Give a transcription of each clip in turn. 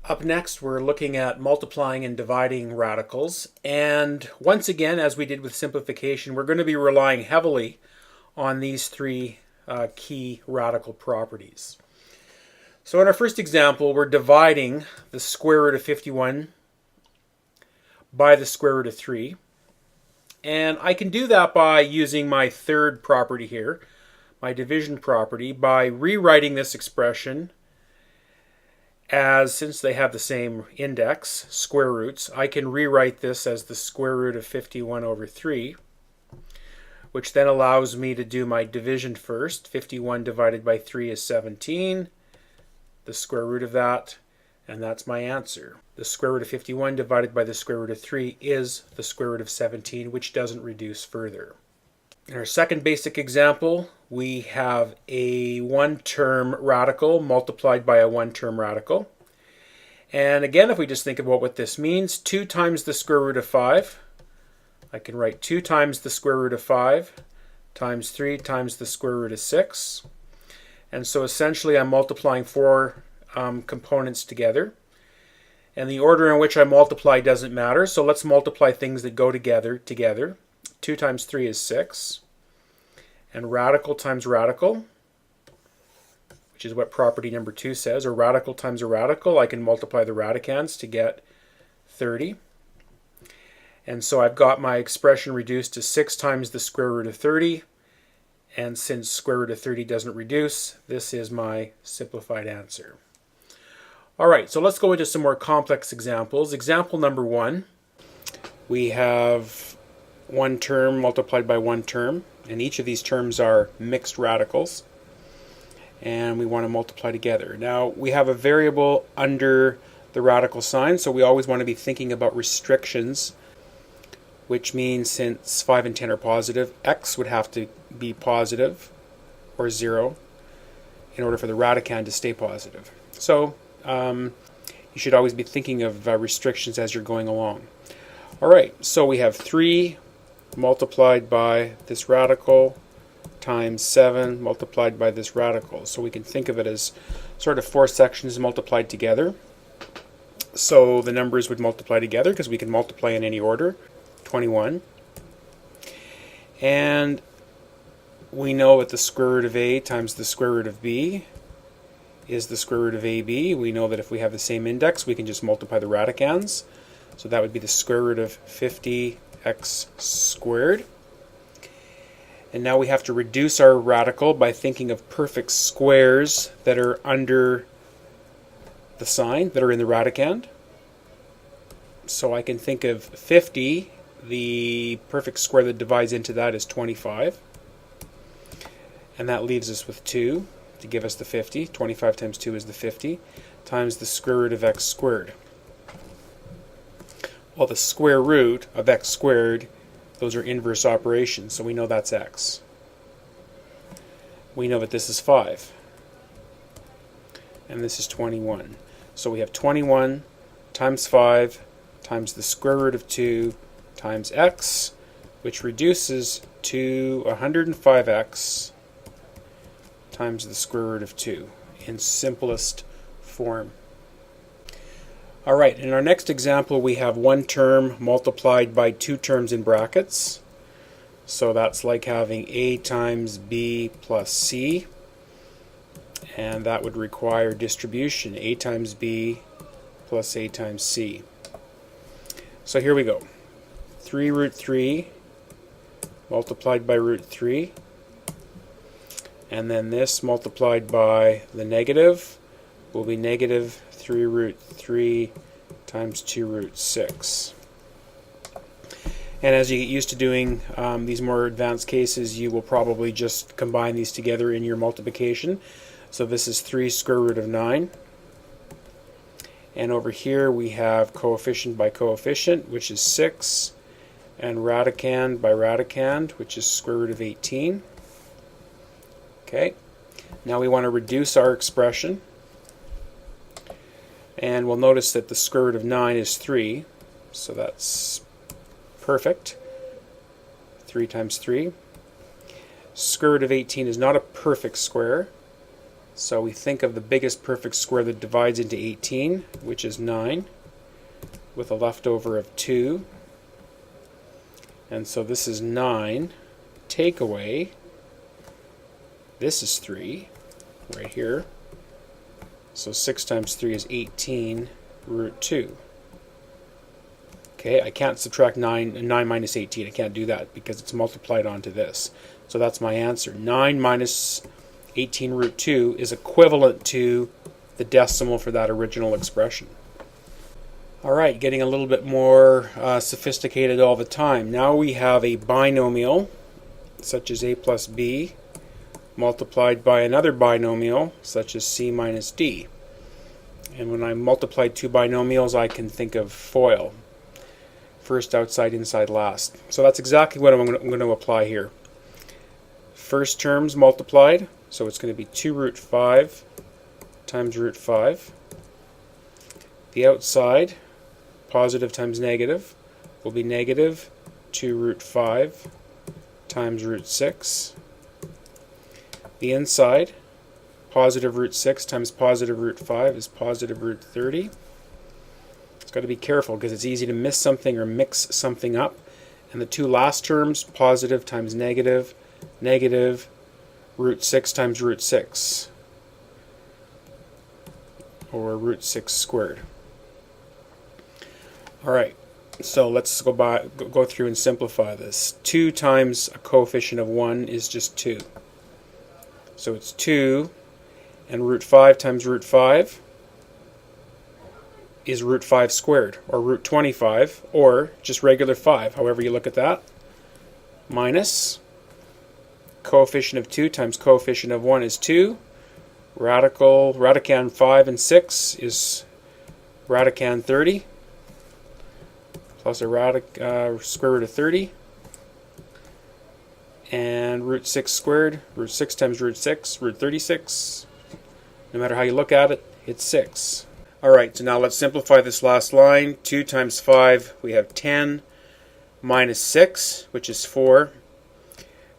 Up next, we're looking at multiplying and dividing radicals. And once again, as we did with simplification, we're going to be relying heavily on these three key radical properties. So in our first example, we're dividing the square root of 51 by the square root of 3. And I can do that by using my third property here, my division property, by rewriting this expression as, since they have the same index, square roots, I can rewrite this as the square root of 51 over 3, which then allows me to do my division first. 51 divided by 3 is 17, the square root of that, and that's my answer. The square root of 51 divided by the square root of 3 is the square root of 17, which doesn't reduce further. In our second basic example, we have a one-term radical multiplied by a one-term radical. And again, if we just think about what this means, 2 times the square root of 5, I can write 2 times the square root of 5 times 3 times the square root of 6. And so essentially I'm multiplying 4 components together. And the order in which I multiply doesn't matter, so let's multiply things that go together. 2 times 3 is 6. And radical times radical, which is what property number 2 says, or radical times a radical, I can multiply the radicands to get 30. And so I've got my expression reduced to 6 times the square root of 30. And since square root of 30 doesn't reduce, this is my simplified answer. All right, so let's go into some more complex examples. Example number 1, we have one term multiplied by one term, and each of these terms are mixed radicals, and we want to multiply together. Now we have a variable under the radical sign, so we always want to be thinking about restrictions, which means since 5 and 10 are positive, x would have to be positive or 0 in order for the radicand to stay positive. So you should always be thinking of restrictions as you're going along. Alright, so we have 3 multiplied by this radical times 7 multiplied by this radical. So we can think of it as sort of 4 sections multiplied together. So the numbers would multiply together because we can multiply in any order. 21. And we know that the square root of a times the square root of b is the square root of ab. We know that if we have the same index, we can just multiply the radicands. So that would be the square root of 50x squared. And now we have to reduce our radical by thinking of perfect squares that are under the sign, that are in the radicand. So I can think of 50, the perfect square that divides into that is 25. And that leaves us with 2 to give us the 50. 25 times 2 is the 50, times the square root of x squared. Well, the square root of x squared, those are inverse operations, so we know that's x. We know that this is 5. And this is 21. So we have 21 times 5 times the square root of 2 times x, which reduces to 105x times the square root of 2 in simplest form. Alright, in our next example we have one term multiplied by 2 terms in brackets. So that's like having a times b plus c, and that would require distribution, a times b plus a times c. So here we go. 3 root 3 multiplied by root 3, and then this multiplied by the negative will be negative 3 root 3 times 2 root 6. And as you get used to doing these more advanced cases, you will probably just combine these together in your multiplication. So this is 3 square root of 9. And over here we have coefficient by coefficient, which is 6, and radicand by radicand, which is square root of 18. Okay, now we want to reduce our expression. And we'll notice that the square root of 9 is 3, so that's perfect. 3 times 3. Square root of 18 is not a perfect square, So we think of the biggest perfect square that divides into 18, which is 9, with a leftover of 2. And so this is 9. Take away, this is 3, right here. So 6 times 3 is 18 root 2. Okay, I can't subtract 9 minus 18. I can't do that because it's multiplied onto this. So that's my answer. 9 minus 18 root 2 is equivalent to the decimal for that original expression. Alright, getting a little bit more sophisticated all the time. Now we have a binomial, such as a plus b, multiplied by another binomial, such as c minus d. And when I multiply two binomials, I can think of FOIL. First outside, inside, last. So that's exactly what I'm going to apply here. First terms multiplied, so it's going to be 2 root 5 times root 5. The outside, positive times negative, will be negative 2 root 5 times root 6. The inside, positive root 6 times positive root 5 is positive root 30. Got to be careful because it's easy to miss something or mix something up. And the two last terms, positive times negative, negative root 6 times root 6, or root 6 squared. Alright, so let's go through and simplify this. 2 times a coefficient of 1 is just 2. So it's 2, and root 5 times root 5 is root 5 squared, or root 25, or just regular 5, however you look at that, minus coefficient of 2 times coefficient of 1 is 2, radicand 5 and 6 is radicand 30, plus a square root of 30, and root 6 squared, root 6 times root 6, root 36, no matter how you look at it, it's 6. Alright, so now let's simplify this last line. 2 times 5, we have 10, minus 6, which is 4.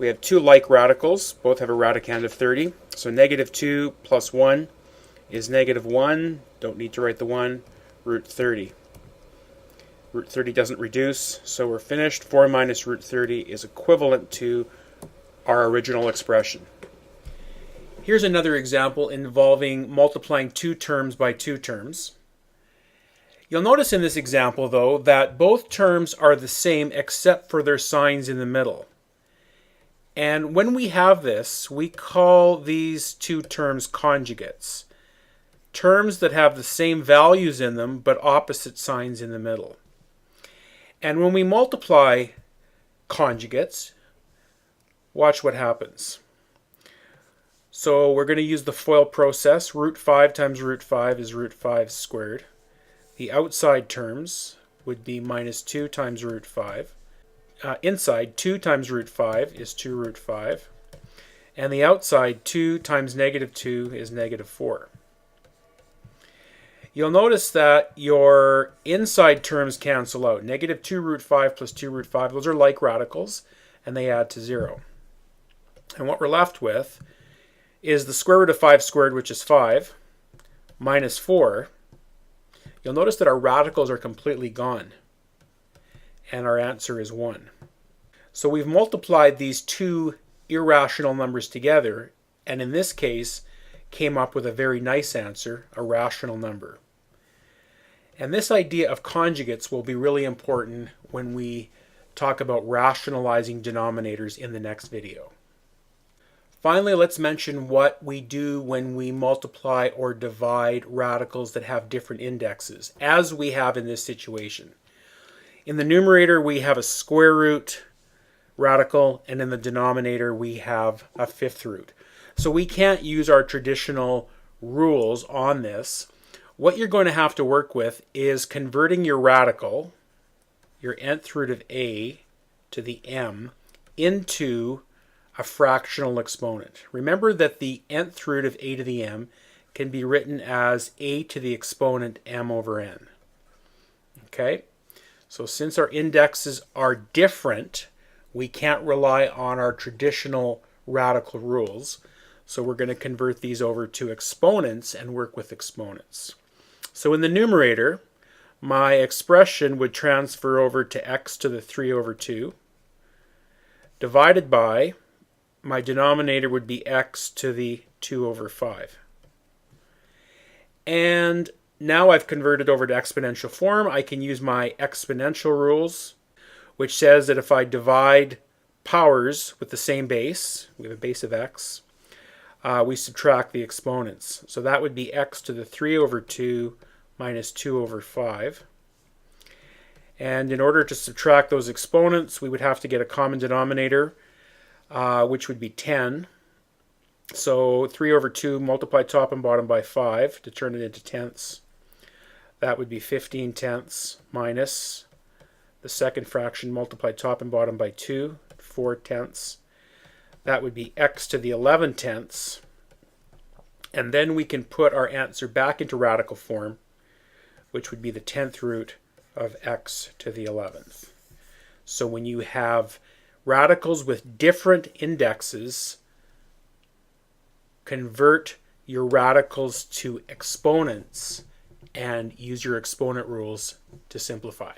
We have two like radicals, both have a radicand of 30. So negative 2 plus 1 is negative 1, don't need to write the 1, root 30. Root 30 doesn't reduce, so we're finished. 4 minus root 30 is equivalent to our original expression. Here's another example involving multiplying two terms by two terms. You'll notice in this example, though, that both terms are the same except for their signs in the middle. And when we have this, we call these two terms conjugates. Terms that have the same values in them but opposite signs in the middle. And when we multiply conjugates, watch what happens. So we're going to use the FOIL process. Root 5 times root 5 is root 5 squared. The outside terms would be minus 2 times root 5. Inside, 2 times root 5 is 2 root 5. And the outside, 2 times negative 2 is negative 4. You'll notice that your inside terms cancel out. Negative 2 root 5 plus 2 root 5, those are like radicals, and they add to 0. And what we're left with is the square root of 5 squared, which is 5, minus 4. You'll notice that our radicals are completely gone, and our answer is 1. So we've multiplied these two irrational numbers together, and in this case, came up with a very nice answer, a rational number. And this idea of conjugates will be really important when we talk about rationalizing denominators in the next video. Finally, let's mention what we do when we multiply or divide radicals that have different indexes, as we have in this situation. In the numerator, we have a square root radical, and in the denominator, we have a fifth root. So we can't use our traditional rules on this. What you're going to have to work with is converting your radical, your nth root of a to the m, into a fractional exponent. Remember that the nth root of a to the m can be written as a to the exponent m over n. Okay? So since our indexes are different, we can't rely on our traditional radical rules. So we're going to convert these over to exponents and work with exponents. So in the numerator, my expression would transfer over to x to the 3 over 2, divided by, my denominator would be x to the 2 over 5. And now I've converted over to exponential form. I can use my exponential rules, which says that if I divide powers with the same base, we have a base of x, we subtract the exponents. So that would be x to the 3 over 2 minus 2 over 5. And in order to subtract those exponents, we would have to get a common denominator, which would be 10. So 3 over 2 multiply top and bottom by 5 to turn it into tenths. That would be 15 tenths minus the second fraction multiply top and bottom by 2, 4 tenths. That would be x to the 11 tenths. And then we can put our answer back into radical form, which would be the 10th root of x to the 11th. So when you have radicals with different indexes, convert your radicals to exponents and use your exponent rules to simplify.